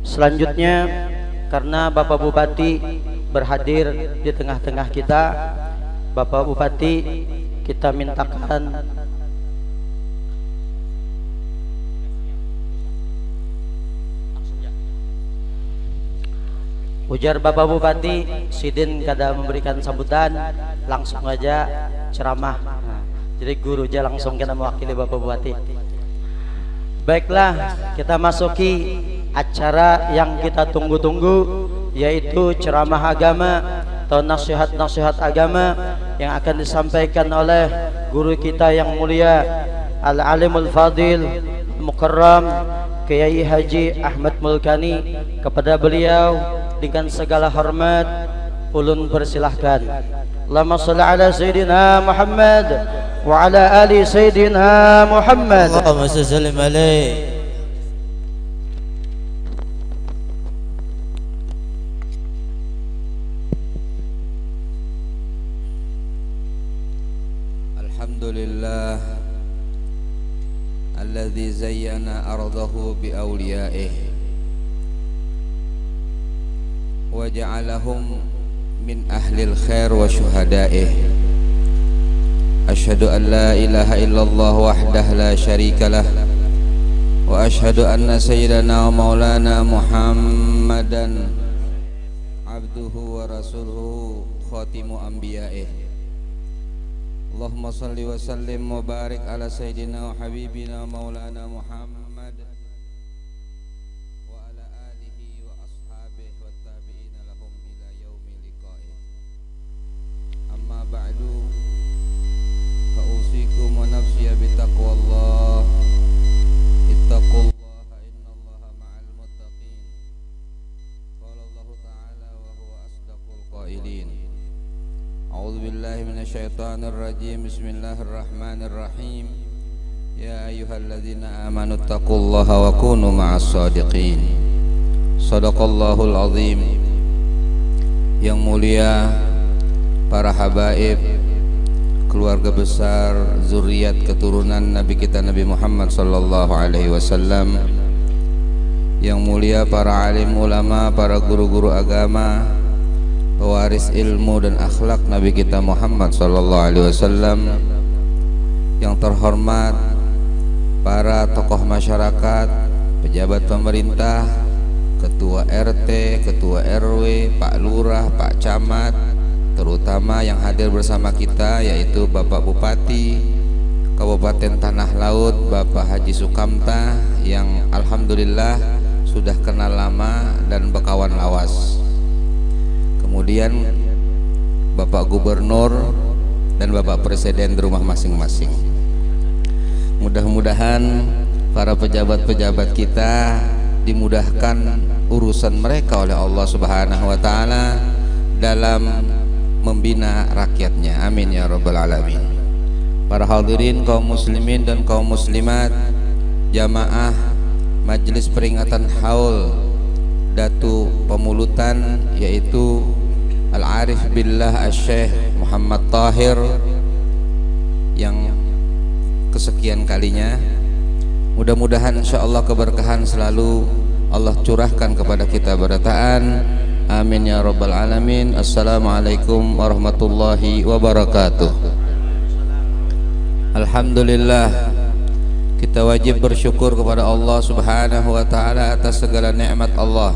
Selanjutnya, karena Bapak Bupati berhadir di tengah-tengah kita, Bapak Bupati kita mintakan ujar Bapak Bupati, Sidin kada memberikan sambutan, langsung aja ceramah. Jadi guru aja langsung kita mewakili Bapak Bupati. Baiklah, kita masuki acara yang kita tunggu-tunggu, yaitu ceramah agama atau nasihat-nasihat agama yang akan disampaikan oleh guru kita yang mulia, Al-Alimul Fadil Mukarram Kiai Haji Ahmad Mulkani. Kepada beliau dengan segala hormat ulun persilahkan. Allahumma shalli ala Sayyidina Muhammad wa ala ali Sayyidina Muhammad. Allahumma sallim alaihi. Alhamdulillah alladzi zayyana ardahu bi awliyaihi wa ja'alahum min ahlil khair wa syuhada'ihi. Asyhadu an la ilaha illallah wahdah la syarika lah wa asyhadu anna sayyidana wa maulana Muhammadan abduhu wa rasuluhu khatimu anbiya'ihi. Allahumma salli wa sallim wa barik ala sayyidina wa habibina maulana Muhammad wa ala alihi wa ashabihi wa tabi'ina lahum ila yaumi liqa'ih. Amma ba'du, fa usikum wa nafsiya bi taqwallah. Ittaqullaha innallaha ma'al muttaqin. Qala Allah ta'ala wa huwa asdaqul qailin. A'udzu billahi minasyaitonir rajim. Bismillahirrahmanirrahim. Ya ayyuhalladzina amanu taqullaha wa kunu ma'as shadiqin. Shadaqallahul azim. Yang mulia para habaib, keluarga besar, zuriat keturunan Nabi kita Nabi Muhammad sallallahu alaihi wasallam. Yang mulia para alim ulama, para guru-guru agama, pewaris ilmu dan akhlak Nabi kita Muhammad sallallahu alaihi wasallam. Yang terhormat para tokoh masyarakat, pejabat pemerintah, ketua RT, ketua RW, Pak Lurah, Pak Camat, terutama yang hadir bersama kita yaitu Bapak Bupati Kabupaten Tanah Laut, Bapak Haji Sukamta, yang alhamdulillah sudah kenal lama dan berkawan lawas. Kemudian Bapak Gubernur dan Bapak Presiden di rumah masing-masing. Mudah-mudahan para pejabat-pejabat kita dimudahkan urusan mereka oleh Allah Subhanahu wa taala dalam membina rakyatnya. Amin ya rabbal alamin. Para hadirin kaum muslimin dan kaum muslimat, jamaah majelis peringatan haul Datu Pemulutan, yaitu Al-Arif Billah Asy-Syaikh Muhammad Tahir, yang kesekian kalinya. Mudah-mudahan insyaallah keberkahan selalu Allah curahkan kepada kita berataan. Amin ya rabbal alamin. Assalamualaikum warahmatullahi wabarakatuh. Alhamdulillah, kita wajib bersyukur kepada Allah Subhanahu wa taala atas segala nikmat Allah.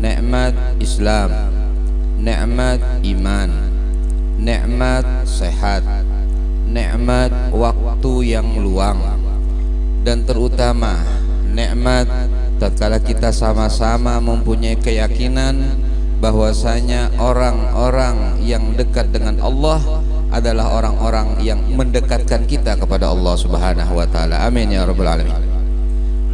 Nikmat Islam, nikmat iman, nikmat sehat, nikmat waktu yang luang, dan terutama nikmat tatkala kita sama-sama mempunyai keyakinan bahwasanya orang-orang yang dekat dengan Allah adalah orang-orang yang mendekatkan kita kepada Allah Subhanahu wa taala. Amin ya rabbal alamin.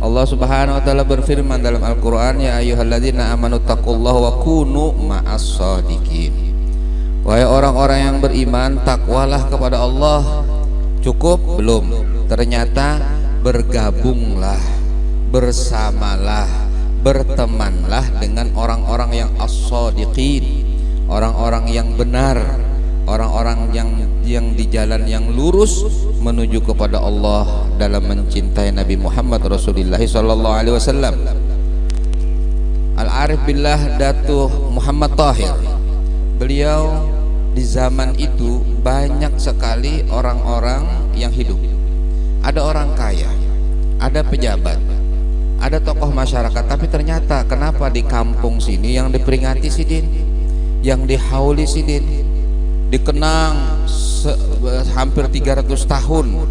Allah Subhanahu wa taala berfirman dalam Al-Qur'an, ya ayyuhalladzina amanu taqullaha wa kunu ma'as shadiqin. Wahai orang-orang yang beriman, takwalah kepada Allah. Cukup? Belum. Ternyata bergabunglah, bersamalah, bertemanlah dengan orang-orang yang as-shadiqin, orang-orang yang benar, orang-orang yang di jalan yang lurus menuju kepada Allah dalam mencintai Nabi Muhammad Rasulullah sallallahu alaihi wasallam. Al-Arif Billah Datuh Muhammad Tahir. Beliau di zaman itu banyak sekali orang-orang yang hidup. Ada orang kaya, ada pejabat, ada tokoh masyarakat, tapi ternyata kenapa di kampung sini yang diperingati Sidin, yang dihauli Sidin, dikenang hampir 300 tahun.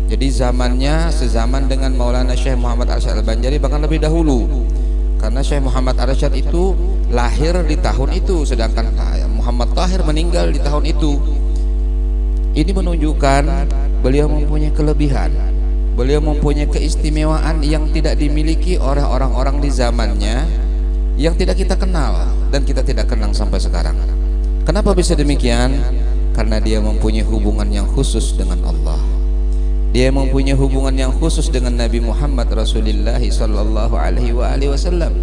Jadi zamannya sezaman dengan Maulana Syekh Muhammad Arsyad Al-Banjari, bahkan lebih dahulu. Karena Syekh Muhammad Arsyad itu lahir di tahun itu, sedangkan Muhammad Tahir meninggal di tahun itu. Ini menunjukkan beliau mempunyai kelebihan, beliau mempunyai keistimewaan yang tidak dimiliki oleh orang-orang di zamannya, yang tidak kita kenal dan kita tidak kenang sampai sekarang. Kenapa bisa demikian? Karena dia mempunyai hubungan yang khusus dengan Allah. Dia mempunyai hubungan yang khusus dengan Nabi Muhammad Rasulullah sallallahu alaihi wasallam.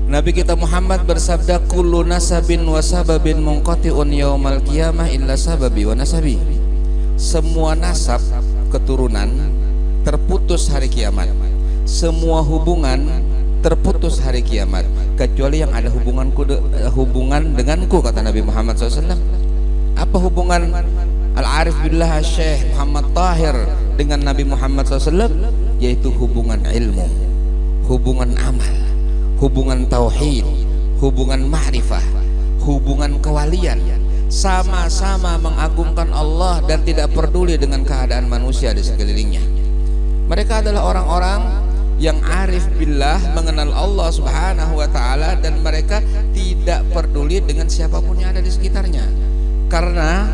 Nabi kita Muhammad bersabda, kullu nasabin wa sababin munqati'un yaumal qiyamah illa sababi wa nasabi. Semua nasab, keturunan, terputus hari kiamat. Semua hubungan terputus hari kiamat, kecuali yang ada hubungan denganku, kata Nabi Muhammad SAW. Apa hubungan Al-Arif Billah Syekh Muhammad Tahir dengan Nabi Muhammad SAW? Yaitu hubungan ilmu, hubungan amal, hubungan tauhid, hubungan ma'rifah, hubungan kewalian. Sama-sama mengagungkan Allah dan tidak peduli dengan keadaan manusia di sekelilingnya. Mereka adalah orang-orang yang arif billah, mengenal Allah Subhanahu wa ta'ala, dan mereka tidak peduli dengan siapapun yang ada di sekitarnya. Karena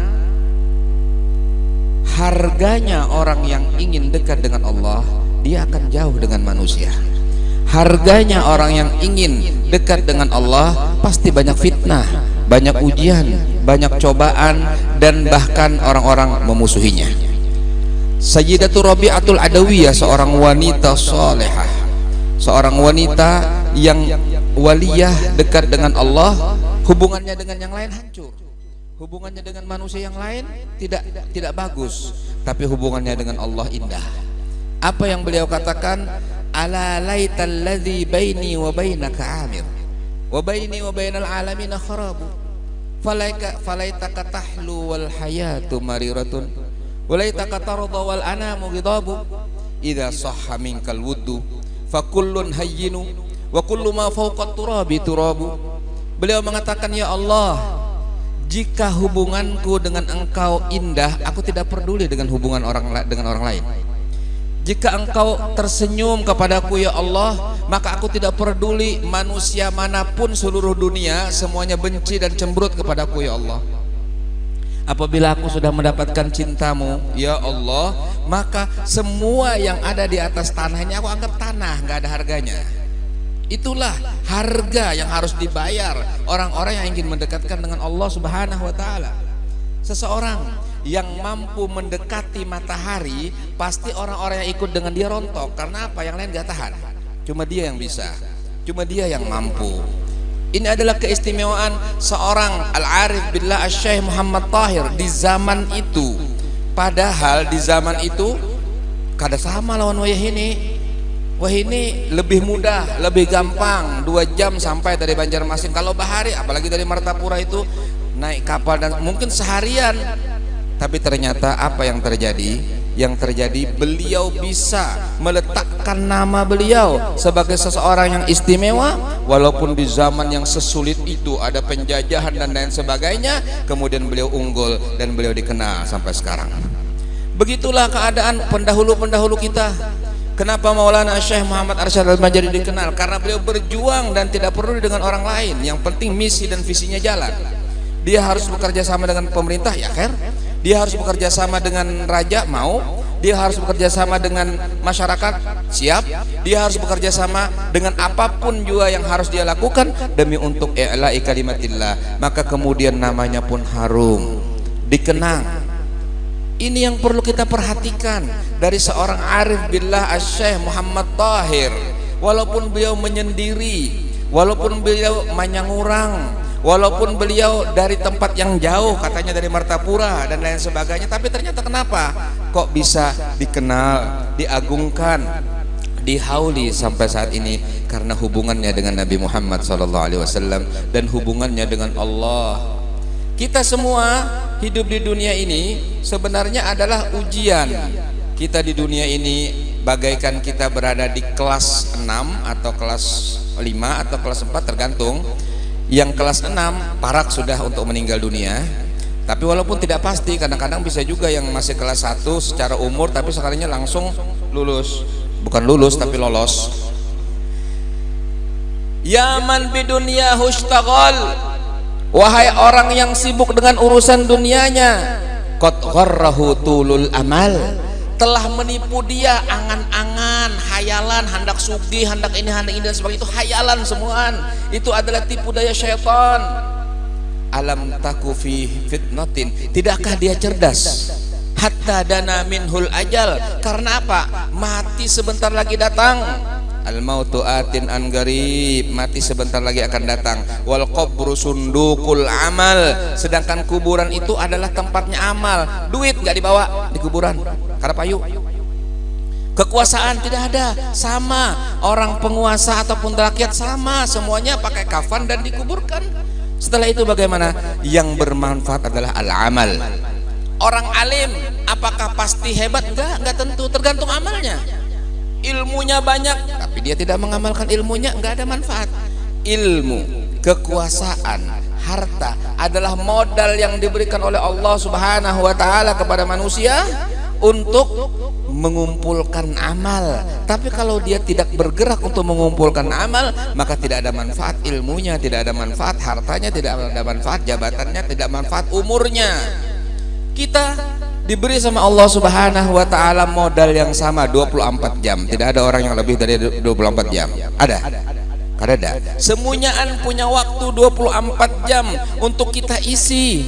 harganya orang yang ingin dekat dengan Allah, dia akan jauh dengan manusia. Harganya orang yang ingin dekat dengan Allah, pasti banyak fitnah, banyak ujian, banyak cobaan, dan bahkan orang-orang memusuhinya. Sayyidatu Rabi'atul Adawiyah, seorang wanita salehah, seorang wanita yang waliyah, dekat dengan Allah. Hubungannya dengan yang lain hancur, hubungannya dengan manusia yang lain tidak bagus, tapi hubungannya dengan Allah indah. Apa yang beliau katakan? Ala laital ladzi baini wa bainaka amir wa baini wa bainal alamin kharabu falaitaka tahlu wal hayatu mariratun walaitaka tarda wal anamu ghidabu idza sahha minkal wuddu fa kullun hayyinu wa kullu ma fawqa turabi turabu. Beliau mengatakan, ya Allah, jika hubunganku dengan engkau indah, aku tidak peduli dengan hubungan orang lain. Jika engkau tersenyum kepadaku, ya Allah, maka aku tidak peduli manusia manapun seluruh dunia, semuanya benci dan cemberut kepadaku, ya Allah. Apabila aku sudah mendapatkan cintamu, ya Allah, maka semua yang ada di atas tanah ini aku anggap tanah, nggak ada harganya. Itulah harga yang harus dibayar orang-orang yang ingin mendekatkan dengan Allah Subhanahu wa ta'ala. Seseorang yang mampu mendekati matahari, pasti orang-orang yang ikut dengan dia rontok. Karena apa? Yang lain gak tahan. Cuma dia yang bisa, cuma dia yang mampu. Ini adalah keistimewaan seorang Al-Arif Billah Syekh Muhammad Tahir di zaman itu. Padahal di zaman itu kada sama lawan wayah ini. Wah, ini lebih mudah, lebih gampang, 2 jam sampai dari Banjarmasin. Kalau bahari, apalagi dari Martapura itu naik kapal dan mungkin seharian. Tapi ternyata apa yang terjadi? Yang terjadi, beliau bisa meletakkan nama beliau sebagai seseorang yang istimewa, walaupun di zaman yang sesulit itu ada penjajahan dan lain sebagainya. Kemudian beliau unggul dan beliau dikenal sampai sekarang. Begitulah keadaan pendahulu-pendahulu kita. Kenapa Maulana Syekh Muhammad Arsyad Al-Banjari dikenal? Karena beliau berjuang dan tidak peduli dengan orang lain. Yang penting misi dan visinya jalan. Dia harus bekerja sama dengan pemerintah, ya khair. Dia harus bekerja sama dengan raja, mau. Dia harus bekerja sama dengan masyarakat, siap. Dia harus bekerja sama dengan apapun juga yang harus dia lakukan demi untuk i'la'i kalimatillah. Maka kemudian namanya pun harum, dikenang. Ini yang perlu kita perhatikan dari seorang arif billah Syekh Muhammad Tahir. Walaupun beliau menyendiri, walaupun beliau manyangurang, walaupun beliau dari tempat yang jauh, katanya dari Martapura dan lain sebagainya, tapi ternyata kenapa kok bisa dikenal, diagungkan, dihauli sampai saat ini karena hubungannya dengan Nabi Muhammad SAW dan hubungannya dengan Allah. Kita semua hidup di dunia ini sebenarnya adalah ujian. Kita di dunia ini bagaikan kita berada di kelas 6 atau kelas 5 atau kelas 4 tergantung. Yang kelas 6 parak sudah untuk meninggal dunia. Tapi walaupun tidak pasti, kadang-kadang bisa juga yang masih kelas 1 secara umur tapi sekalinya langsung lulus. Bukan lulus tapi lolos. Ya man bidunya hushtaghal, wahai orang yang sibuk dengan urusan dunianya, qad gharrahu tulul amal, telah menipu dia angan-angan, hayalan, hendak sugih, hendak ini dan sebagainya. Itu hayalan semuaan. Itu adalah tipu daya syaitan. Alam taku fi fitnatin, tidakkah dia cerdas? Hatta dana minhul ajal, karena apa? Mati sebentar lagi datang. Al mautu atin an garib, mati sebentar lagi akan datang. Wal qabru sundukul amal, sedangkan kuburan itu adalah tempatnya amal. Duit nggak dibawa di kuburan karena payu. Kekuasaan tidak ada, sama. Orang penguasa ataupun rakyat sama, semuanya pakai kafan dan dikuburkan. Setelah itu bagaimana? Yang bermanfaat adalah al-amal. Orang alim apakah pasti hebat? Enggak tentu, tergantung amalnya. Ilmunya banyak tapi dia tidak mengamalkan ilmunya, enggak ada manfaat. Ilmu, kekuasaan, harta adalah modal yang diberikan oleh Allah Subhanahu wa taala kepada manusia untuk mengumpulkan amal. Tapi kalau dia tidak bergerak untuk mengumpulkan amal, maka tidak ada manfaat ilmunya, tidak ada manfaat hartanya, tidak ada manfaat jabatannya, tidak manfaat umurnya. Kita diberi sama Allah Subhanahu wa taala modal yang sama 24 jam. Tidak ada orang yang lebih dari 24 jam. Ada? Ada. Semuanyaan punya waktu 24 jam untuk kita isi.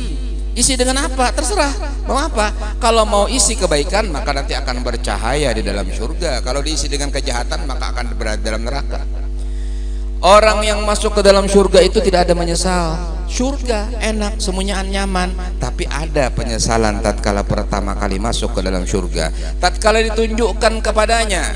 Isi dengan apa? Terserah. Mau apa? Kalau mau isi kebaikan, maka nanti akan bercahaya di dalam surga. Kalau diisi dengan kejahatan, maka akan berada dalam neraka. Orang yang masuk ke dalam surga itu tidak ada menyesal. Surga enak, semuanya nyaman, tapi ada penyesalan tatkala pertama kali masuk ke dalam surga. Tatkala ditunjukkan kepadanya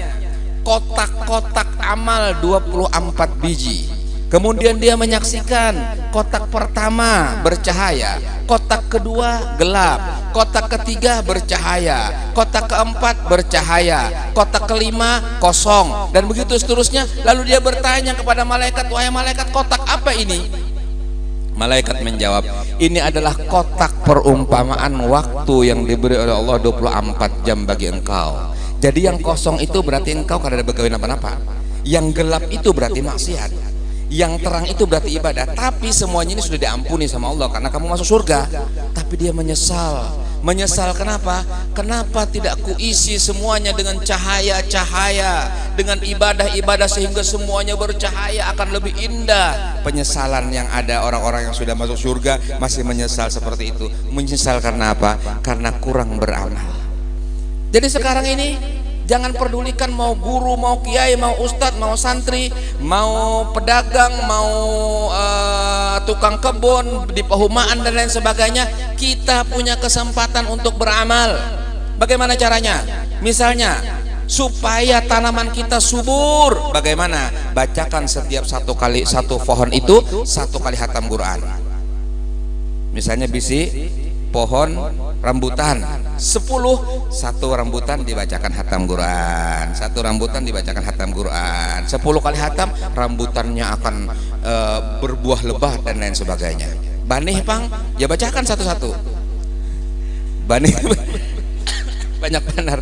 kotak-kotak amal 24 biji. Kemudian dia menyaksikan kotak pertama bercahaya, kotak kedua gelap, kotak ketiga bercahaya, kotak keempat bercahaya, kotak kelima kosong, dan begitu seterusnya. Lalu dia bertanya kepada malaikat, wahai malaikat, kotak apa ini? Malaikat menjawab, ini adalah kotak perumpamaan waktu yang diberi oleh Allah 24 jam bagi engkau. Jadi yang kosong itu berarti engkau karena ada begawe napa-napa. Yang gelap itu berarti maksiat. Yang terang itu berarti ibadah. Tapi semuanya ini sudah diampuni sama Allah karena kamu masuk surga. Tapi dia menyesal. Menyesal kenapa? Kenapa tidak kuisi semuanya dengan cahaya-cahaya, dengan ibadah-ibadah sehingga semuanya bercahaya, akan lebih indah. Penyesalan yang ada orang-orang yang sudah masuk surga masih menyesal seperti itu. Menyesal karena apa? Karena kurang beramal. Jadi sekarang ini jangan pedulikan mau guru, mau kiai, mau ustadz, mau santri, mau pedagang, mau tukang kebun di perumahan dan lain sebagainya. Kita punya kesempatan untuk beramal. Bagaimana caranya? Misalnya supaya tanaman kita subur, bagaimana? Bacakan setiap satu pohon itu 1 kali khatam Quran. Misalnya bisi pohon rambutan 10, 1 rambutan dibacakan khatam Quran, 1 rambutan dibacakan khatam Quran, 10 kali khatam, rambutannya akan berbuah lebat dan lain sebagainya. Banih pang, ya bacakan satu-satu. Banih banyak benar.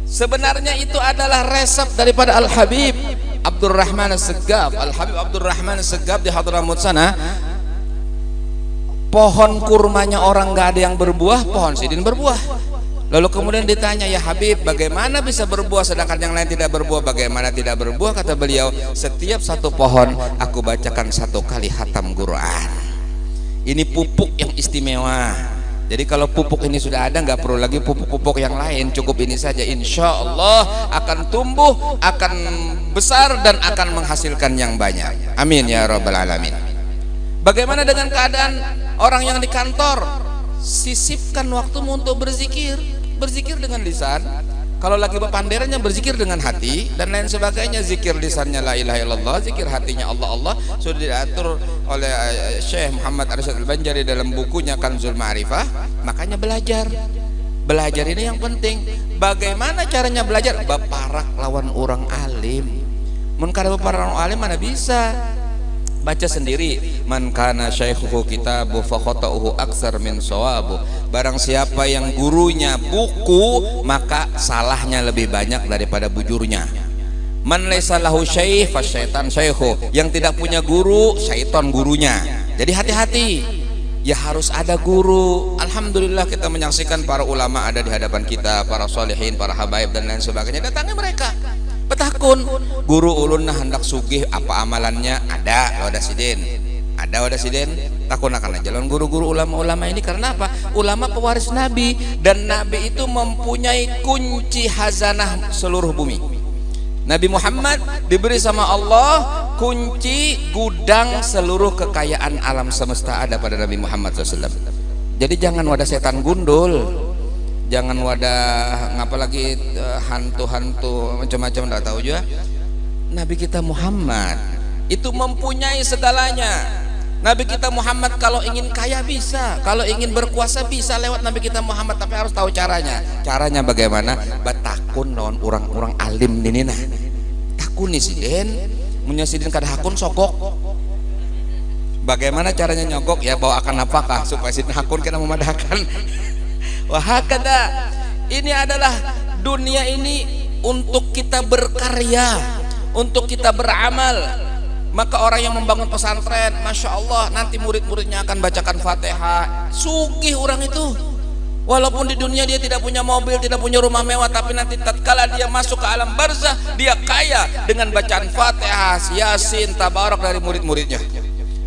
Sebenarnya itu adalah resep daripada Al-Habib Abdurrahman As-Segaf. Al-Habib Abdurrahman As-Segaf di Hadramut sana, pohon kurmanya orang nggak ada yang berbuah, pohon sidin berbuah. Lalu kemudian ditanya, ya Habib, bagaimana bisa berbuah sedangkan yang lain tidak berbuah? Bagaimana tidak berbuah? Kata beliau, setiap satu pohon aku bacakan 1 kali khatam Quran. Ini pupuk yang istimewa. Jadi kalau pupuk ini sudah ada, nggak perlu lagi pupuk-pupuk yang lain, cukup ini saja. Insya Allah akan tumbuh, akan besar, dan akan menghasilkan yang banyak. Amin ya rabbal alamin. Bagaimana dengan keadaan orang yang di kantor? Sisipkan waktumu untuk berzikir. Berzikir dengan lisan. Kalau lagi bepanderannya berzikir dengan hati dan lain sebagainya, zikir lisannya la ilaha illallah, zikir hatinya Allah Allah, sudah diatur oleh Syekh Muhammad Arsyad Al-Banjari dalam bukunya Kanzul Ma'rifah. Makanya belajar ini yang penting. Bagaimana caranya belajar? Beparak lawan orang alim. Mun kada beparak lawan alim mana bisa. Baca sendiri, man kana syaikhuhu kitabu fa khata'uhu aksar min shawabu. Barang siapa yang gurunya buku, maka salahnya lebih banyak daripada bujurnya. Man laisa lahu syaikh fa syaitan syaikhu. Yang tidak punya guru, syaitan gurunya. Jadi hati-hati. Ya harus ada guru. Alhamdulillah kita menyaksikan para ulama ada di hadapan kita, para sholihin, para habaib dan lain sebagainya. Datangi mereka. Petakun guru ulun hendak sugih, apa amalannya? Ada wadah sidin takun akan jalan guru-guru ulama-ulama ini. Karena apa? Ulama pewaris Nabi, dan Nabi itu mempunyai kunci hazanah seluruh bumi. Nabi Muhammad diberi sama Allah kunci gudang seluruh kekayaan alam semesta ada pada Nabi Muhammad SAW. Jadi jangan wadah setan gundul, jangan wadah ngapalagi hantu-hantu macam-macam, enggak tahu juga. Nabi kita Muhammad itu mempunyai segalanya. Nabi kita Muhammad kalau ingin kaya bisa, kalau ingin berkuasa bisa lewat Nabi kita Muhammad, tapi harus tahu caranya. Caranya bagaimana? Batakun lawan orang-orang alim ninina. Takun nih sidin, punya sidin kada hakun sokok. Bagaimana caranya nyogok? Ya bawakan apakah supaya sidin hakun kita memadahkan. Wahakada, ini adalah dunia ini untuk kita berkarya, untuk kita beramal. Maka orang yang membangun pesantren, Masya Allah, nanti murid-muridnya akan bacakan Fatihah. Sugih orang itu. Walaupun di dunia dia tidak punya mobil, tidak punya rumah mewah, tapi nanti tatkala dia masuk ke alam barzah, dia kaya dengan bacaan Fatihah, Yasin, Tabarok dari murid-muridnya.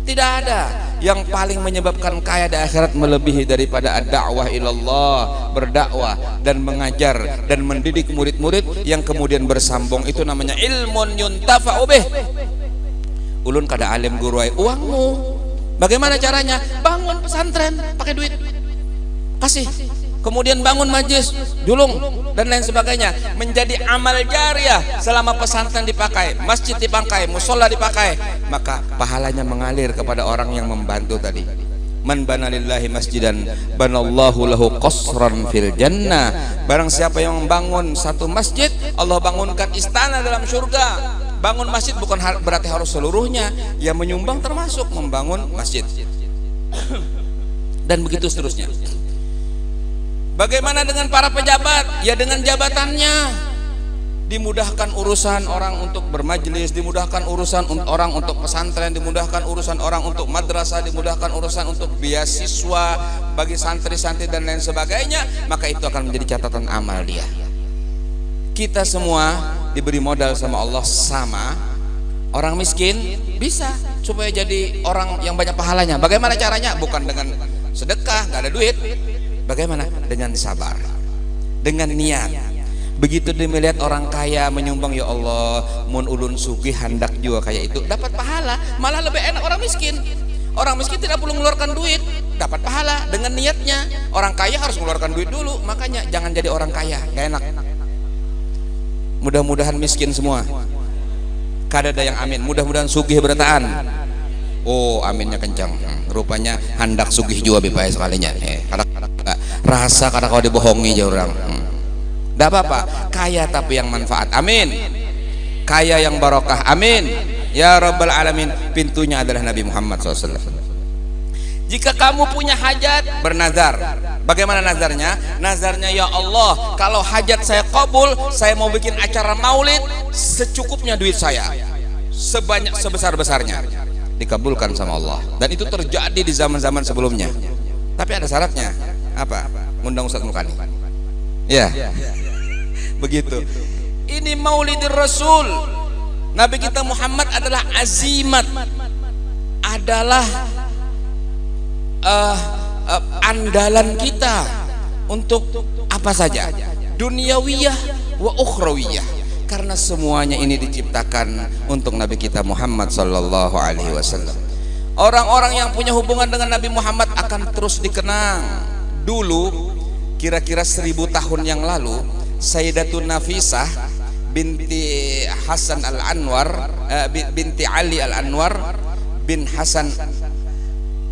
Tidak ada yang paling menyebabkan kaya di akhirat melebihi daripada ad-da'wah ilallah, berdakwah dan mengajar dan mendidik murid-murid yang kemudian bersambung. Itu namanya ilmun yuntafa'u bih. Ulun kada alim guru ay uangmu. Bagaimana caranya? Bangun pesantren pakai duit, kasih. Kemudian bangun majlis, julung dan lain sebagainya, menjadi amal jariah selama pesantren dipakai, masjid dipakai, musola dipakai, maka pahalanya mengalir kepada orang yang membantu tadi. Man bana lillahi masjidan banallahu lahu qasran fil jannah. Barang siapa yang membangun satu masjid, Allah bangunkan istana dalam surga. Bangun masjid bukan berarti harus seluruhnya, yang menyumbang termasuk membangun masjid. Dan begitu seterusnya. Bagaimana dengan para pejabat? Ya dengan jabatannya dimudahkan urusan orang untuk bermajlis, dimudahkan urusan orang untuk pesantren, dimudahkan urusan orang untuk madrasah, dimudahkan urusan untuk beasiswa bagi santri-santri dan lain sebagainya, maka itu akan menjadi catatan amal dia. Kita semua diberi modal sama Allah sama. Orang miskin bisa supaya jadi orang yang banyak pahalanya. Bagaimana caranya? Bukan dengan sedekah, nggak ada duit. Bagaimana? Dengan sabar, dengan niat. Begitu dia melihat orang kaya menyumbang, ya Allah, mun ulun sugih hendak juga kayak itu, dapat pahala. Malah lebih enak orang miskin. Orang miskin tidak perlu mengeluarkan duit, dapat pahala dengan niatnya. Orang kaya harus mengeluarkan duit dulu. Makanya jangan jadi orang kaya, gak enak. Mudah-mudahan miskin semua. Kada ada yang amin. Mudah-mudahan sugih berataan. Oh, aminnya kencang. Rupanya hendak sugih juga bipai sekalinya. Rasa kada kau dibohongi aja orang. Tidak apa-apa. Kaya tapi yang manfaat. Amin. Kaya yang barokah. Amin. Ya Rabbal Alamin. Pintunya adalah Nabi Muhammad SAW. Jika kamu punya hajat, bernazar. Bagaimana nazarnya? Nazarnya, ya Allah, kalau hajat saya kabul, saya mau bikin acara maulid secukupnya duit saya, sebanyak sebesar-besarnya. Dikabulkan sama Allah. Dan itu terjadi di zaman-zaman sebelumnya. Tapi ada syaratnya. Apa? Undang Ustaz Mukani. Ya. Begitu. Ini Maulidir Rasul. Nabi kita Muhammad adalah azimat, adalah andalan kita untuk apa saja, duniawiyah wa ukhrawiyah, karena semuanya ini diciptakan untuk Nabi kita Muhammad sallallahu alaihi wasallam. Orang-orang yang punya hubungan dengan Nabi Muhammad akan terus dikenang. Dulu kira-kira 1000 tahun yang lalu, Sayyidatun Nafisah binti Hasan Al-Anwar, binti Ali Al-Anwar bin Hasan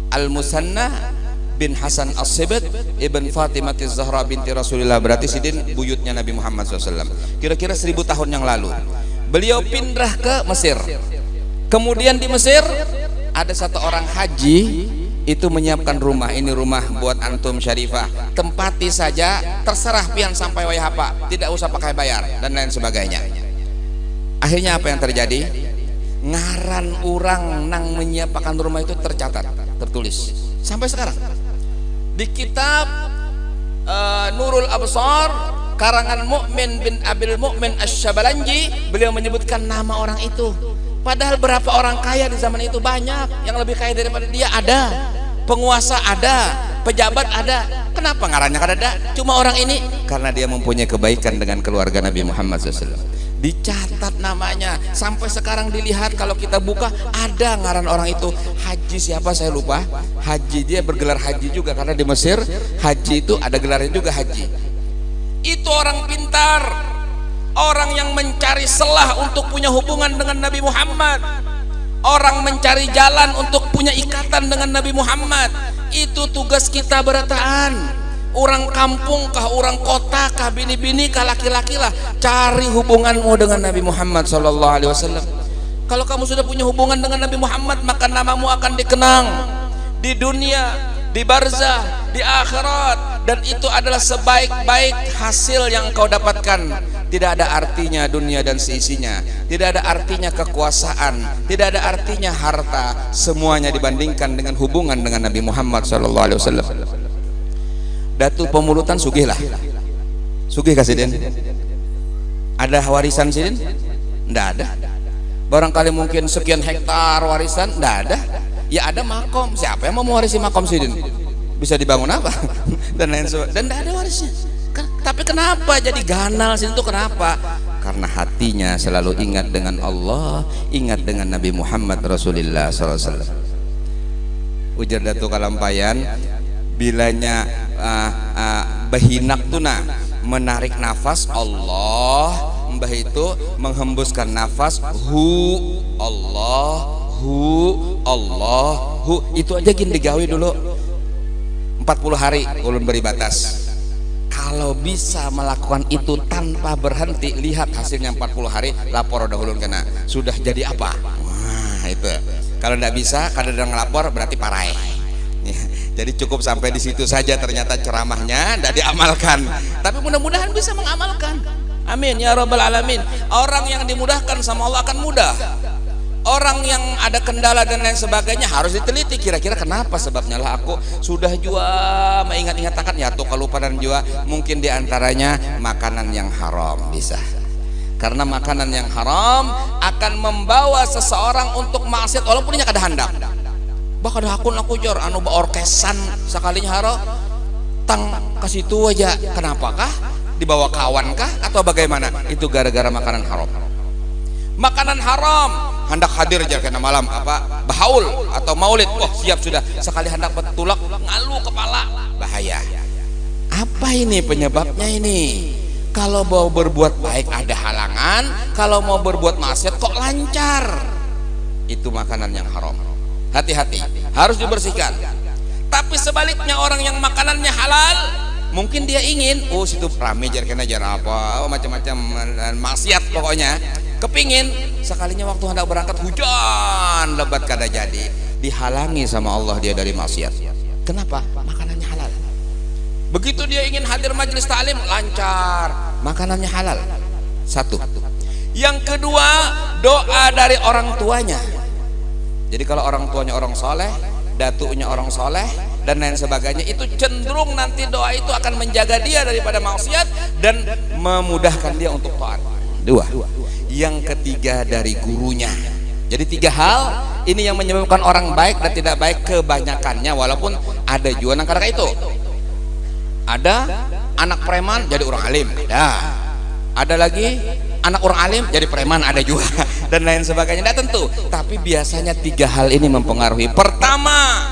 Al-Musanna bin Hasan As-Sibt ibn Fatimah Az-Zahra binti Rasulullah. Berarti sidin buyutnya Nabi Muhammad SAW. Kira-kira 1000 tahun yang lalu beliau pindah ke Mesir. Kemudian di Mesir ada satu orang haji itu menyiapkan rumah. Ini rumah buat antum Syarifah, tempati saja, terserah pian sampai wayah apa, tidak usah pakai bayar dan lain sebagainya. Akhirnya apa yang terjadi? Ngaran orang nang menyiapkan rumah itu tercatat, tertulis sampai sekarang di kitab Nurul Absar karangan Mu'min bin Abil Mu'min Asy-Syabalanji. Beliau menyebutkan nama orang itu. Padahal berapa orang kaya di zaman itu? Banyak yang lebih kaya daripada dia. Ada penguasa, ada pejabat, ada. Kenapa ngarannya ada? Cuma orang ini karena dia mempunyai kebaikan dengan keluarga Nabi Muhammad SAW. Dicatat namanya sampai sekarang. Dilihat kalau kita buka ada ngaran orang itu. Haji siapa saya lupa. Haji, dia bergelar haji juga karena di Mesir haji itu ada gelarnya juga, haji. Itu orang pintar, orang yang mencari celah untuk punya hubungan dengan Nabi Muhammad, orang mencari jalan untuk punya ikatan dengan Nabi Muhammad. Itu tugas kita berataan. Orang kampung kah, orang kota kah, bini-bini kah, laki-laki lah, cari hubunganmu dengan Nabi Muhammad SAW. Kalau kamu sudah punya hubungan dengan Nabi Muhammad, maka namamu akan dikenang di dunia, di barzah, di akhirat, dan itu adalah sebaik-baik hasil yang kau dapatkan. Tidak ada artinya dunia dan seisinya, tidak ada artinya kekuasaan, tidak ada artinya harta, semuanya dibandingkan dengan hubungan dengan Nabi Muhammad SAW. Datu Pemulutan sugih lah, sugih kasih den. Ada warisan sidin? Nggak ada. Barangkali mungkin sekian hektar warisan? Nggak ada. Ya ada makom. Siapa yang mau mewarisi makom sidin? Bisa dibangun apa? Dan lain sebagainya. Dan nggak ada warisnya. Tapi kenapa jadi ganal sini tuh? Kenapa? Karena hatinya selalu ingat dengan Allah, ingat dengan Nabi Muhammad Rasulullah SAW. Ujar Datuk Kalampayan, bilanya bahinak tuna menarik nafas Allah, mbah itu menghembuskan nafas Allah, itu aja gini digawe dulu 40 hari ulun beri batas. Kalau bisa melakukan itu tanpa berhenti, lihat hasilnya 40 hari, lapor udah ulun kena sudah jadi apa. Wah itu kalau tidak bisa, kadang-kadang ngelapor berarti parai. Jadi cukup sampai di situ saja. Ternyata ceramahnya tidak diamalkan, tapi mudah-mudahan bisa mengamalkan. Amin ya rabbal alamin. Orang yang dimudahkan sama Allah akan mudah. Orang yang ada kendala dan lain sebagainya harus diteliti, kira-kira kenapa sebabnya. Lah aku sudah jua mengingat-ingat akan ya tuh kalau pada jua, mungkin diantaranya makanan yang haram. Bisa karena makanan yang haram akan membawa seseorang untuk maksiat walaupun nya kada handak. Bahkan akun aku jor anu orkesan sekalinya haro tang ke situ aja. Kenapakah? Dibawa kawan kah atau bagaimana? Itu gara-gara makanan haram. Makanan haram hendak hadir aja kena malam apa bahaul atau maulid, wah siap sudah sekali hendak betulak ngalu kepala, bahaya. Apa ini penyebabnya ini? Kalau mau berbuat baik ada halangan, kalau mau berbuat maksiat kok lancar. Itu makanan yang haram. Hati-hati, harus dibersihkan. Tapi sebaliknya orang yang makanannya halal, mungkin dia ingin, oh situ rame jar kena jar apa, oh, macam-macam maksiat pokoknya. Kepingin sekalinya waktu hendak berangkat hujan lebat kada jadi, dihalangi sama Allah dia dari maksiat. Kenapa? Makanannya halal. Begitu dia ingin hadir majelis taklim, lancar, makanannya halal. Satu. Yang kedua, doa dari orang tuanya. Jadi kalau orang tuanya orang soleh, datunya orang soleh, dan lain sebagainya, itu cenderung nanti doa itu akan menjaga dia daripada maksiat dan memudahkan dia untuk taat. Dua. Yang ketiga dari gurunya. Jadi 3 hal ini yang menyebabkan orang baik dan tidak baik kebanyakannya, walaupun ada juga nang karena itu. Ada anak preman jadi orang alim, ada lagi anak orang alim jadi preman, ada juga dan lain sebagainya. Tidak tentu, tapi biasanya 3 hal ini mempengaruhi. Pertama,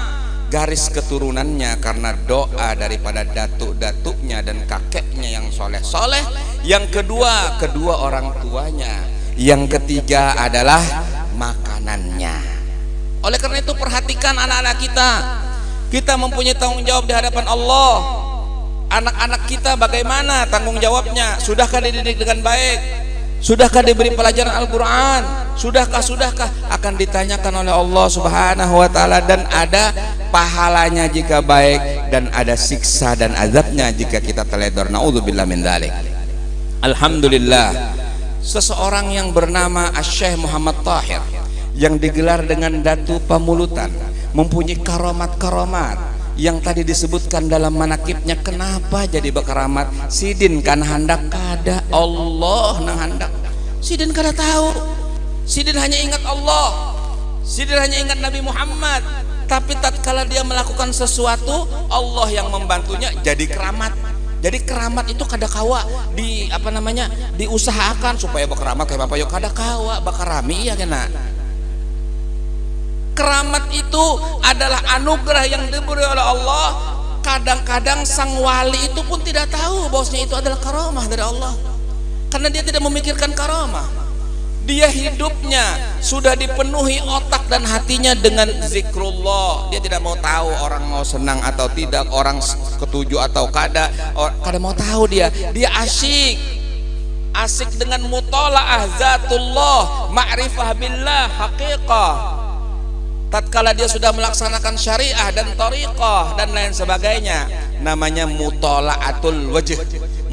garis keturunannya karena doa daripada datuk-datuknya dan kakeknya yang soleh-soleh. Yang kedua, kedua orang tuanya. Yang ketiga adalah makanannya. Oleh karena itu perhatikan anak-anak kita. Kita mempunyai tanggung jawab di hadapan Allah. Anak-anak kita bagaimana tanggung jawabnya? Sudahkah dididik dengan baik? Sudahkah diberi pelajaran Al-Quran? Sudahkah akan ditanyakan oleh Allah Subhanahu wa ta'ala, dan ada pahalanya jika baik dan ada siksa dan azabnya jika kita teledor. Naudzubillah min dzalik. Alhamdulillah, seseorang yang bernama Asy-Syaikh Muhammad Thahir yang digelar dengan Datu Pamulutan mempunyai karamat-karamat yang tadi disebutkan dalam manakibnya. Kenapa jadi berkaramat? Sidin kan hendak kada Allah nang hendak. Sidin kada tahu. Sidin hanya ingat Allah. Sidin hanya ingat Nabi Muhammad. Tapi tatkala dia melakukan sesuatu, Allah yang membantunya jadi keramat. Jadi keramat itu kada kawa diusahakan supaya berkeramat kayak bapak yo kada kawa bakarami ya kena. Keramat itu adalah anugerah yang diberi oleh Allah. Kadang-kadang sang wali itu pun tidak tahu bahwasanya itu adalah karamah dari Allah, karena dia tidak memikirkan karamah. Dia hidupnya sudah dipenuhi otak dan hatinya dengan zikrullah. Dia tidak mau tahu orang mau senang atau tidak, orang ketujuh atau kada mau tahu. Dia asyik dengan mutola'ah zatullah, ma'rifah billah, haqiqah. Tatkala dia sudah melaksanakan syariah dan tariqah dan lain sebagainya, namanya mutola'atul wajh,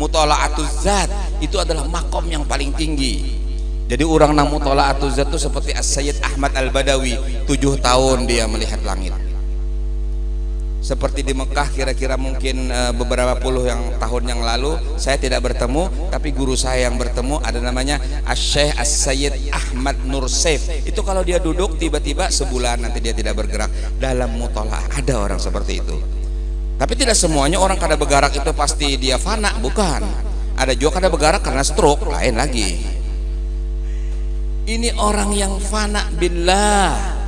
mutola'atul zat. Itu adalah makom yang paling tinggi. Jadi orang nang mutola'atul zat itu seperti As-Sayyid Ahmad Al-Badawi, 7 tahun dia melihat langit. Seperti di Mekah, kira-kira mungkin beberapa puluh tahun yang lalu saya tidak bertemu, tapi guru saya yang bertemu ada namanya Asy-Syaikh As-Sayyid Ahmad Nur Saif. Itu kalau dia duduk tiba-tiba sebulan nanti dia tidak bergerak dalam mutola'ah. Ada orang seperti itu. Tapi tidak semuanya orang kada bergerak itu pasti dia fana, bukan. Ada juga kada bergerak karena stroke, lain lagi. Ini orang yang fana billah.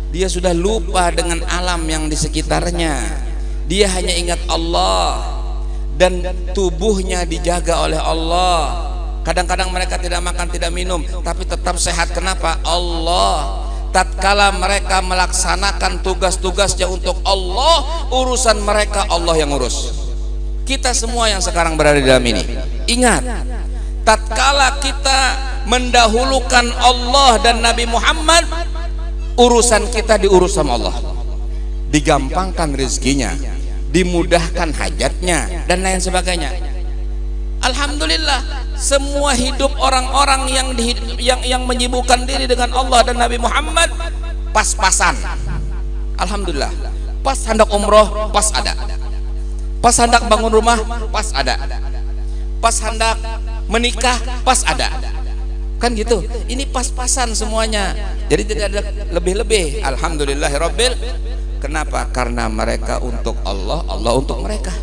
Dia sudah lupa dengan alam yang di sekitarnya. Dia hanya ingat Allah, dan tubuhnya dijaga oleh Allah. Kadang-kadang mereka tidak makan, tidak minum, tapi tetap sehat. Kenapa? Allah. Tatkala mereka melaksanakan tugas-tugasnya untuk Allah, urusan mereka Allah yang urus. Kita semua yang sekarang berada di dalam ini, ingat, tatkala kita mendahulukan Allah dan Nabi Muhammad, urusan kita diurus sama Allah, digampangkan rezekinya, dimudahkan hajatnya dan lain sebagainya. Alhamdulillah, semua hidup orang-orang yang menyibukkan diri dengan Allah dan Nabi Muhammad pas-pasan. Alhamdulillah, pas hendak umroh pas ada, pas hendak bangun rumah pas ada, pas hendak menikah pas ada. Kan gitu, ini pas-pasan semuanya. Jadi tidak ada lebih-lebih. Alhamdulillahirabbil. Kenapa? Karena mereka untuk Allah, Allah untuk mereka.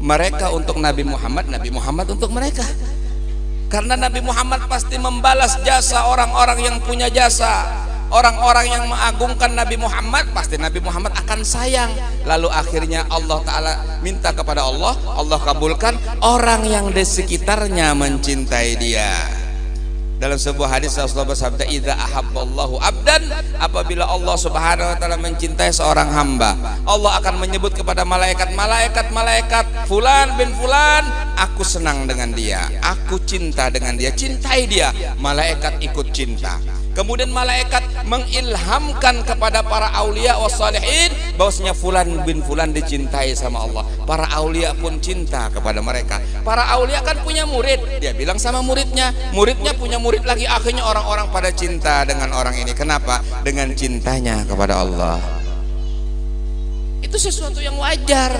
Mereka untuk Nabi Muhammad, Nabi Muhammad untuk mereka. Karena Nabi Muhammad pasti membalas jasa orang-orang yang punya jasa. Orang-orang yang mengagungkan Nabi Muhammad, pasti Nabi Muhammad akan sayang. Lalu akhirnya Allah Ta'ala minta kepada Allah, Allah kabulkan. Orang yang di sekitarnya mencintai dia. Dalam sebuah hadis Rasulullah bersabda, "Idza ahabballahu abdan," apabila Allah Subhanahu wa taala mencintai seorang hamba, Allah akan menyebut kepada malaikat fulan bin fulan, aku senang dengan dia, aku cinta dengan dia, cintai dia. Malaikat ikut cinta. Kemudian malaikat mengilhamkan kepada para aulia wassalihin bahwasanya fulan bin fulan dicintai sama Allah. Para aulia pun cinta kepada mereka. Para aulia kan punya murid, dia bilang sama muridnya, muridnya punya murid lagi, akhirnya orang-orang pada cinta dengan orang ini. Kenapa? Dengan cintanya kepada Allah. Itu sesuatu yang wajar.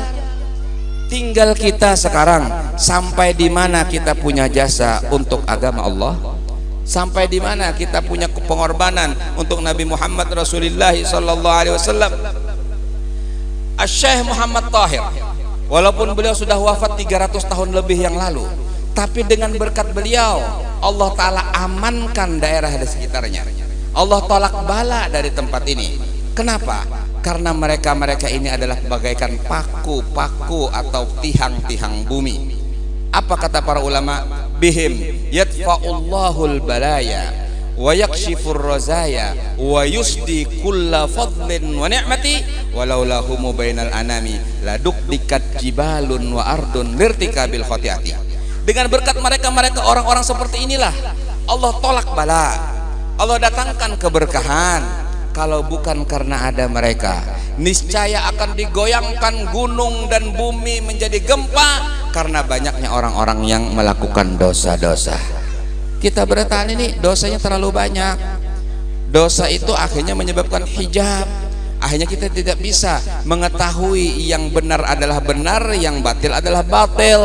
Tinggal kita sekarang sampai di mana kita punya jasa untuk agama Allah. Sampai di mana kita punya pengorbanan untuk Nabi Muhammad Rasulullah sallallahu alaihi wasallam. Asy-Syaikh Muhammad Thahir, walaupun beliau sudah wafat 300 tahun lebih yang lalu, tapi dengan berkat beliau Allah Ta'ala amankan daerah di sekitarnya. Allah tolak bala dari tempat ini. Kenapa? Karena mereka ini adalah bagaikan paku-paku atau tiang-tiang bumi. Apa kata para ulama? Bihim yadfa'ullahul balaya wa yakshifur razaya wa yusdi kulla fadlin wa ni'mati walau lahumu bainal anami ladukdikat jibalun wa ardun lirtikabil khati'ati. Dengan berkat mereka orang-orang seperti inilah Allah tolak bala, Allah datangkan keberkahan. Kalau bukan karena ada mereka, niscaya akan digoyangkan gunung dan bumi menjadi gempa karena banyaknya orang-orang yang melakukan dosa-dosa. Kita bertahan ini dosanya terlalu banyak. Dosa itu akhirnya menyebabkan hijab. Akhirnya kita tidak bisa mengetahui yang benar adalah benar, yang batil adalah batil.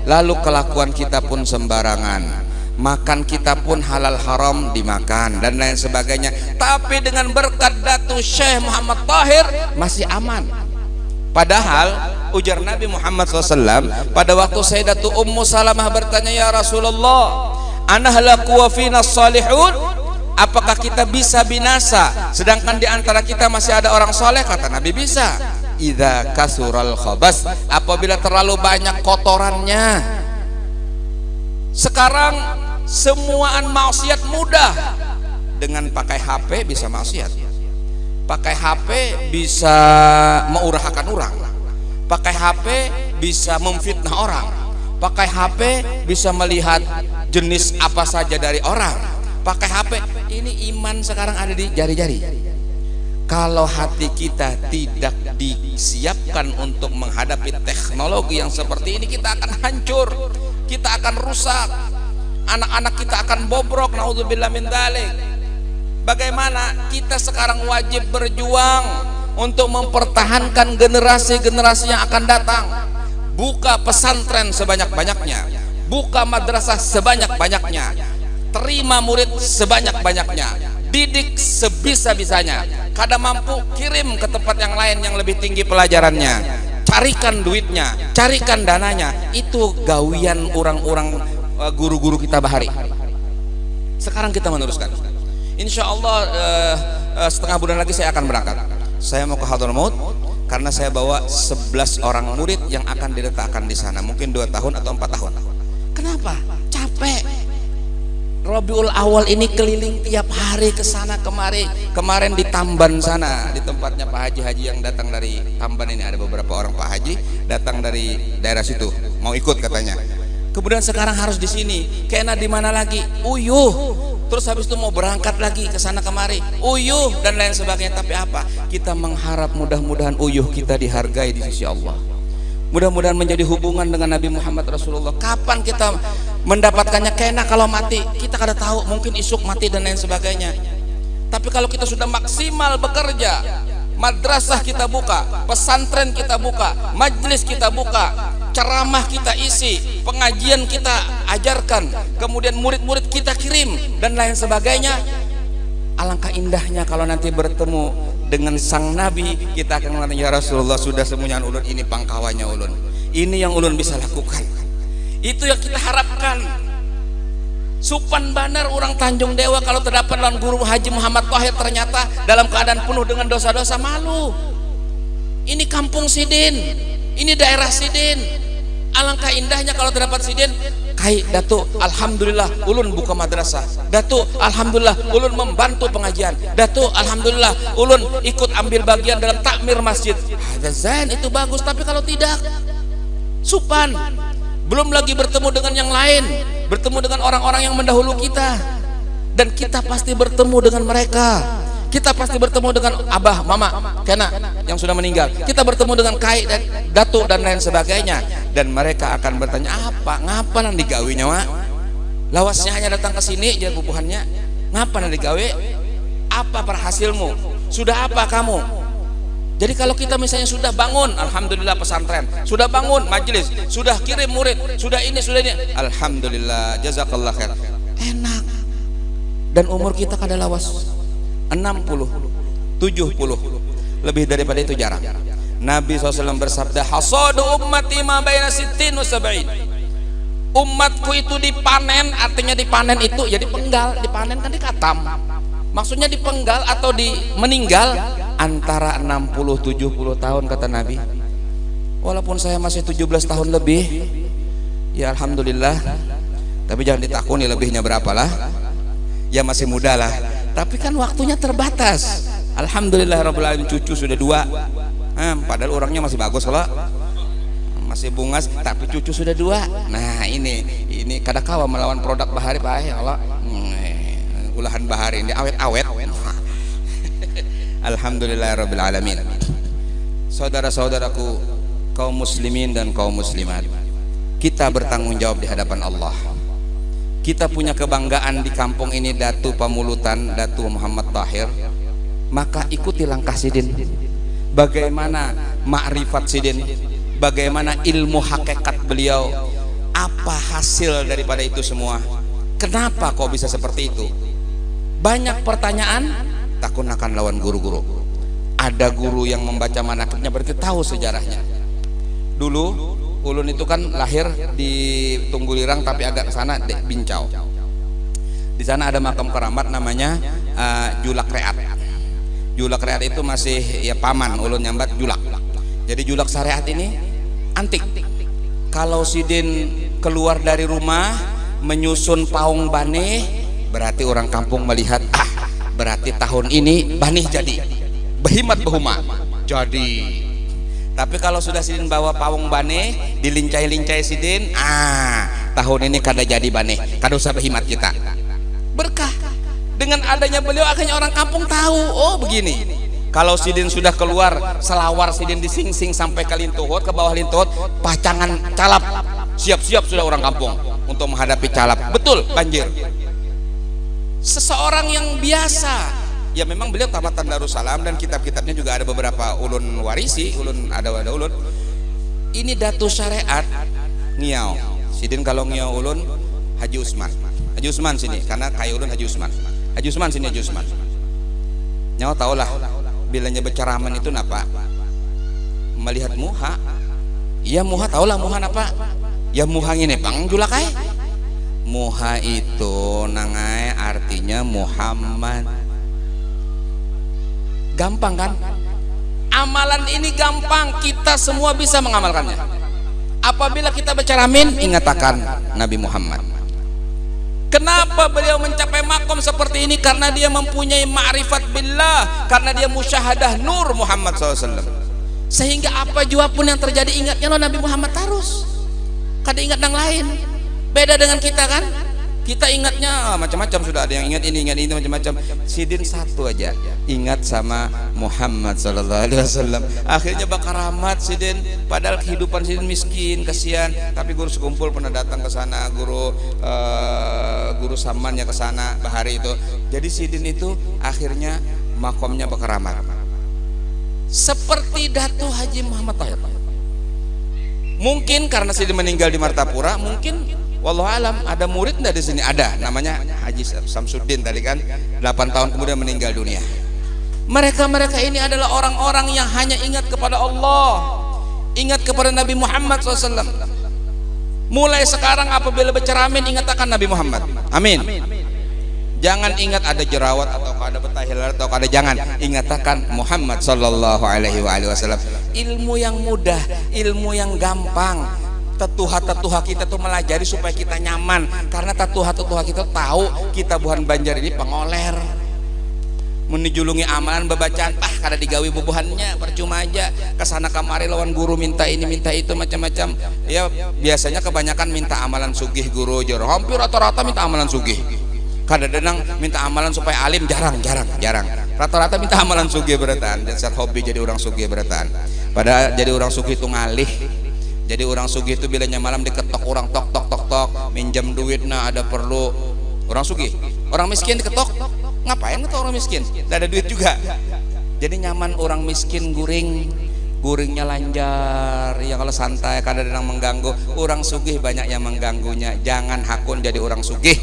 Lalu kelakuan kita pun sembarangan. Makan kita pun halal haram dimakan dan lain sebagainya. Tapi dengan berkat Datu Syekh Muhammad Tahir masih aman. Padahal ujar Nabi Muhammad SAW pada waktu Sayyidatu Ummu Salamah bertanya, ya Rasulullah, anahlaku wa fina salihun, apakah kita bisa binasa sedangkan di antara kita masih ada orang soleh? Kata Nabi, bisa. Idza kasural khabas, apabila terlalu banyak kotorannya. Sekarang semuaan maksiat mudah. Dengan pakai HP bisa maksiat, pakai HP bisa meurahkan orang, pakai HP bisa memfitnah orang, pakai HP bisa melihat jenis apa saja dari orang, pakai HP. Ini iman sekarang ada di jari-jari. Kalau hati kita tidak disiapkan untuk menghadapi teknologi yang seperti ini, kita akan hancur, kita akan rusak, anak-anak kita akan bobrok. Naudzubillah min dzalik. Bagaimana kita sekarang wajib berjuang untuk mempertahankan generasi-generasi yang akan datang. Buka pesantren sebanyak-banyaknya, buka madrasah sebanyak-banyaknya, terima murid sebanyak-banyaknya, didik sebisa-bisanya. Kadang mampu kirim ke tempat yang lain yang lebih tinggi pelajarannya, carikan duitnya, carikan dananya. Itu gawian orang-orang guru-guru kita bahari. Sekarang kita meneruskan. Insya Allah setengah bulan lagi saya akan berangkat. Saya mau ke Hadramaut karena saya bawa 11 orang murid yang akan diletakkan di sana, mungkin 2 tahun atau 4 tahun. Kenapa? Capek. Rabiul Awal ini keliling tiap hari ke sana kemari. Kemarin di Tamban sana, di tempatnya Pak Haji yang datang dari Tamban ini, ada beberapa orang Pak Haji datang dari daerah situ, mau ikut katanya. Kemudian sekarang harus di sini. Kena di mana lagi? Uyuh. Terus habis itu mau berangkat lagi ke sana kemari, uyuh dan lain sebagainya. Tapi apa? Kita mengharap mudah-mudahan uyuh kita dihargai di sisi Allah. Mudah-mudahan menjadi hubungan dengan Nabi Muhammad Rasulullah. Kapan kita mendapatkannya? Kena kalau mati kita kada tahu, mungkin isuk mati dan lain sebagainya. Tapi kalau kita sudah maksimal bekerja, madrasah kita buka, pesantren kita buka, majlis kita buka, ceramah kita isi, pengajian kita ajarkan, kemudian murid-murid kita kirim dan lain sebagainya. Alangkah indahnya kalau nanti bertemu dengan sang Nabi, kita akan mengatakan, ya Rasulullah, sudah semuanya ulun, ini pangkawanya ulun, ini yang ulun bisa lakukan. Itu yang kita harapkan. Supan Banar orang Tanjung Dewa kalau terdapat lawan guru Haji Muhammad Tahir ternyata dalam keadaan penuh dengan dosa-dosa, malu. Ini kampung Sidin, ini daerah Sidin. Alangkah indahnya kalau terdapat Sidin. Kai Datuk, alhamdulillah ulun buka madrasah. Datuk, alhamdulillah ulun membantu pengajian. Datuk, alhamdulillah ulun ikut ambil bagian dalam takmir masjid. Zain, itu bagus. Tapi kalau tidak, supan. Belum lagi bertemu dengan yang lain, bertemu dengan orang-orang yang mendahulu kita, dan kita pasti bertemu dengan mereka. Kita pasti bertemu dengan abah, mama, kena yang sudah meninggal. Kita bertemu dengan kai dan datuk dan lain sebagainya. Dan mereka akan bertanya, apa? Ngapa nang digawinya, Wak? Lawasnya hanya datang ke sini aja bubuhannya. Ngapa nang digawe? Apa perhasilmu? Sudah apa kamu? Jadi kalau kita misalnya sudah bangun, alhamdulillah pesantren, sudah bangun majelis, sudah kirim murid, sudah ini, alhamdulillah, jazakallah khair. Enak. Dan umur kita kada lawas. 60, 70, lebih daripada itu jarang. Nabi SAW bersabda, hasadu ummati ma baina sittin wa sab'in. Umatku itu dipanen, artinya dipanen itu ya dipenggal, dipanen kan dikatam. Maksudnya dipenggal atau meninggal antara 60-70 tahun kata Nabi. Walaupun saya masih 17 tahun lebih, ya alhamdulillah. Tapi jangan ditakuni lebihnya berapa lah. Ya masih muda lah. Tapi kan waktunya terbatas. Alhamdulillah rabbil alamin, cucu sudah 2. Padahal orangnya masih bagus kalau masih bungas, tapi cucu sudah 2. Nah ini kadakawa melawan produk Bahari Pak ya Allah. Ulahan Bahari ini awet-awet. Alhamdulillah rabbil alamin. Saudara-saudaraku, kaum muslimin dan kaum muslimat, kita bertanggung jawab di hadapan Allah. Kita punya kebanggaan di kampung ini, Datu Pamulutan, Datu Muhammad Tahir. Maka ikuti langkah Sidin. Bagaimana makrifat Sidin, bagaimana ilmu hakikat beliau, apa hasil daripada itu semua, kenapa kok bisa seperti itu. Banyak pertanyaan, takun akan lawan guru-guru. Ada guru yang membaca manakibnya berarti tahu sejarahnya. Dulu ulun itu kan lahir di Tunggulirang tapi agak ke sana Bincau. Di sana ada makam keramat namanya Julak Reat. Julak Reat itu masih ya paman ulun nyambat Julak. Jadi Julak Syariat ini antik. Kalau Sidin keluar dari rumah menyusun paung banih, berarti orang kampung melihat berarti tahun ini banih jadi behimat behuma jadi. Tapi kalau sudah Sidin bawa pawung bane, dilincai-lincai Sidin, tahun ini kada jadi bane, kada usah berhimat kita. Berkah. Dengan adanya beliau akhirnya orang kampung tahu, oh begini. Kalau Sidin sudah keluar, selawar Sidin dising-sing sampai ke Lintuhut, ke bawah Lintuhut, pacangan calap. Siap-siap sudah orang kampung untuk menghadapi calap. Betul, banjir. Seseorang yang biasa, ya memang beliau tamatan Darussalam dan kitab-kitabnya juga ada beberapa ulun warisi, ulun ada ulun. Ini Datu Syariat Ngiau. Sidin kalau Ngiau ulun Haji Usman. Haji Usman sini karena kayak ulun Haji Usman. Haji Usman sini Haji Usman. Nyawa tahulah bilanya berceraman itu napa? Melihat muha. Iya muha tahulah muha napa? Ya muha ini pang julakai. Muha itu nangai artinya Muhammad. Gampang kan? Amalan ini gampang, kita semua bisa mengamalkannya. Apabila kita berceramin, ingatakan Nabi Muhammad. Kenapa beliau mencapai makom seperti ini? Karena dia mempunyai ma'rifat billah, karena dia musyahadah nur Muhammad SAW. Sehingga apa jua pun yang terjadi, ingatnya lo Nabi Muhammad terus. Kada ingat yang lain. Beda dengan kita kan? Kita ingatnya macam-macam, sudah ada yang ingat ini macam-macam. Sidin satu aja, ingat sama Muhammad sallallahu alaihi wasallam. Akhirnya bakaramat Sidin, padahal kehidupan Sidin miskin, kasihan, tapi guru sekumpul pernah datang ke sana, guru samannya ke sana Bahari itu. Jadi Sidin itu akhirnya makomnya bakaramat. Seperti Datu Haji Muhammad Tahir. Mungkin karena Sidin meninggal di Martapura, mungkin wallahu alam ada murid enggak di sini? Ada, namanya Haji Samsuddin tadi kan, 8 tahun kemudian meninggal dunia. Mereka ini adalah orang-orang yang hanya ingat kepada Allah, ingat kepada Nabi Muhammad SAW. Mulai sekarang apabila berceramin, ingatkan Nabi Muhammad. Amin. Jangan ingat ada jerawat atau ada betahil atau ada, jangan, ingatkan Muhammad sallallahu alaihi wasallam. Ilmu yang mudah, ilmu yang gampang. Tetuha kita tuh melajari supaya kita nyaman, karena tetuha kita tahu kita buhan Banjar ini pengoler, menijulungi amalan bebacaan, kada digawi bubuhannya, percuma aja kesana kamari lawan guru minta ini minta itu macam-macam. Ya biasanya kebanyakan minta amalan sugih guru, hampir rata-rata minta amalan sugih. Kadang-kadang minta amalan supaya alim, jarang. Rata-rata minta amalan sugih beretan, dan hobi jadi orang sugih beretan. Padahal jadi orang sugih itu ngalih. Jadi orang sugih itu bilanya malam diketok orang tok, minjam duit, nah ada perlu. Orang sugih, orang miskin diketok, ngapain ketok orang miskin? Tidak ada duit juga. Jadi nyaman orang miskin guringnya lancar. Ya kalau santai, kadang-kadang mengganggu. Orang sugih banyak yang mengganggunya. Jangan hakun jadi orang sugih.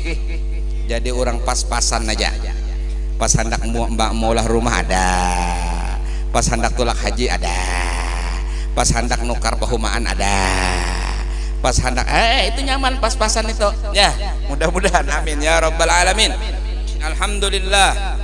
Jadi orang pas-pasan aja. Pas hendak mbak maulah rumah ada, pas hendak tulak haji ada, pas hendak nukar pehumaan ada, pas hendak itu nyaman pas-pasan itu ya. Mudah-mudahan amin ya rabbal alamin. Alhamdulillah.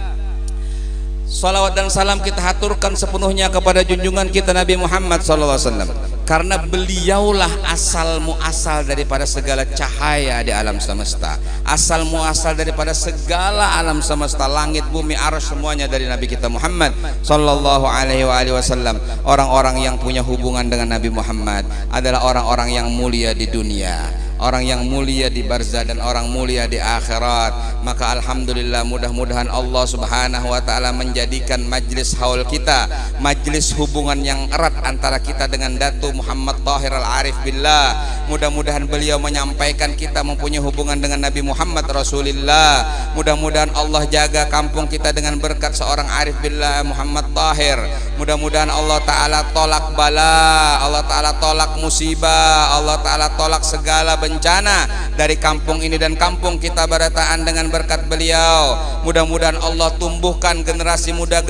Salawat dan salam kita haturkan sepenuhnya kepada junjungan kita Nabi Muhammad SAW, karena beliaulah asal muasal daripada segala cahaya di alam semesta, asal muasal daripada segala alam semesta, langit, bumi, arsy, semuanya dari Nabi kita Muhammad sallallahu alaihi wasallam. Orang-orang yang punya hubungan dengan Nabi Muhammad adalah orang-orang yang mulia di dunia, orang yang mulia di barzah, dan orang mulia di akhirat. Maka alhamdulillah, mudah-mudahan Allah subhanahu wa ta'ala menjadikan majlis haul kita majlis hubungan yang erat antara kita dengan Datu Muhammad Tahir Al-Arif Billah. Mudah-mudahan beliau menyampaikan kita mempunyai hubungan dengan Nabi Muhammad Rasulullah. Mudah-mudahan Allah jaga kampung kita dengan berkat seorang Arif Billah Muhammad Tahir. Mudah-mudahan Allah ta'ala tolak bala, Allah ta'ala tolak musibah, Allah ta'ala tolak segala bencana dari kampung ini dan kampung kita barataan dengan berkat beliau. Mudah-mudahan Allah tumbuhkan generasi muda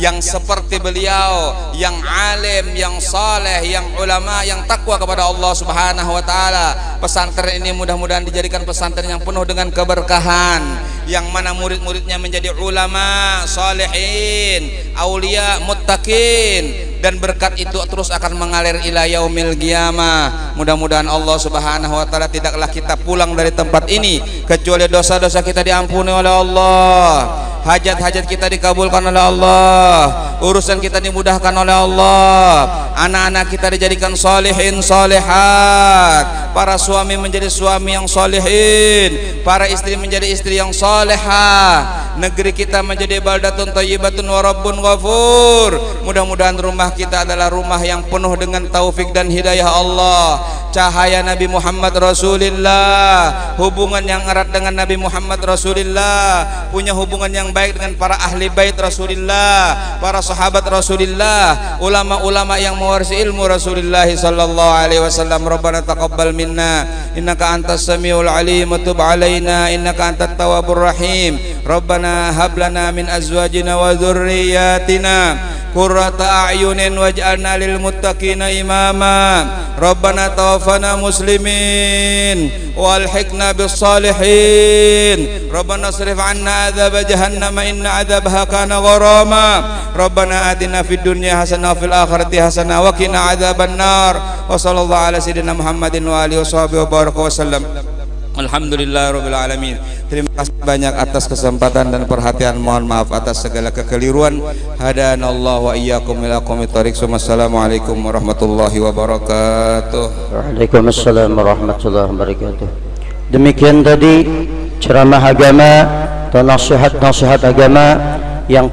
yang seperti beliau, yang alim, yang saleh, yang ulama, yang takwa kepada Allah subhanahu wa ta'ala. Pesantren ini mudah-mudahan dijadikan pesantren yang penuh dengan keberkahan, yang mana murid-muridnya menjadi ulama, salihin, aulia, muttaqin, dan berkat itu terus akan mengalir ila yaumil qiyamah. Mudah-mudahan Allah subhanahu wa ta'ala tidaklah kita pulang dari tempat ini kecuali dosa-dosa kita diampuni oleh Allah, hajat-hajat kita dikabulkan oleh Allah, urusan kita dimudahkan oleh Allah, anak-anak kita dijadikan salihin salihat, para suami menjadi suami yang salihin, para istri menjadi istri yang salihah, negeri kita menjadi baldatun thayyibatun wa rabbun ghafur. Mudah-mudahan rumah kita adalah rumah yang penuh dengan taufik dan hidayah Allah, cahaya Nabi Muhammad Rasulullah, hubungan yang erat dengan Nabi Muhammad Rasulullah, punya hubungan yang baik dengan para ahli bait Rasulullah, para sahabat Rasulullah, ulama-ulama yang mewarisi ilmu Rasulullah sallallahu alaihi wasallam. Rabbana taqabbal minna innaka antas samiul alim wa tub alaina innaka antat tawwabur rahim. Rabbana hab lana min azwajina wa dhurriyyatina qurrata a'yunin waj'alna lil muttaqina imama. Rabbana tawaffana muslimin walhiqna bis salihin. Rabbana srif 'anna adzab jahannam inna adzabaha kana gharama. Rabbana atina fid dunya hasanah wa fil akhirati hasanah wa qina adzaban nar. Wa sallallahu ala sayyidina Muhammadin wa alihi washabihi wa baraka wasallam. Alhamdulillahirabbil alamin. Terima kasih banyak atas kesempatan dan perhatian. Mohon maaf atas segala kekeliruan. Hadanallahu wa iyyakum ila aqwamit thoriq. Wassalamualaikum warahmatullahi wabarakatuh. Waalaikumsalam warahmatullahi wabarakatuh. Demikian tadi ceramah agama atau nasihat agama yang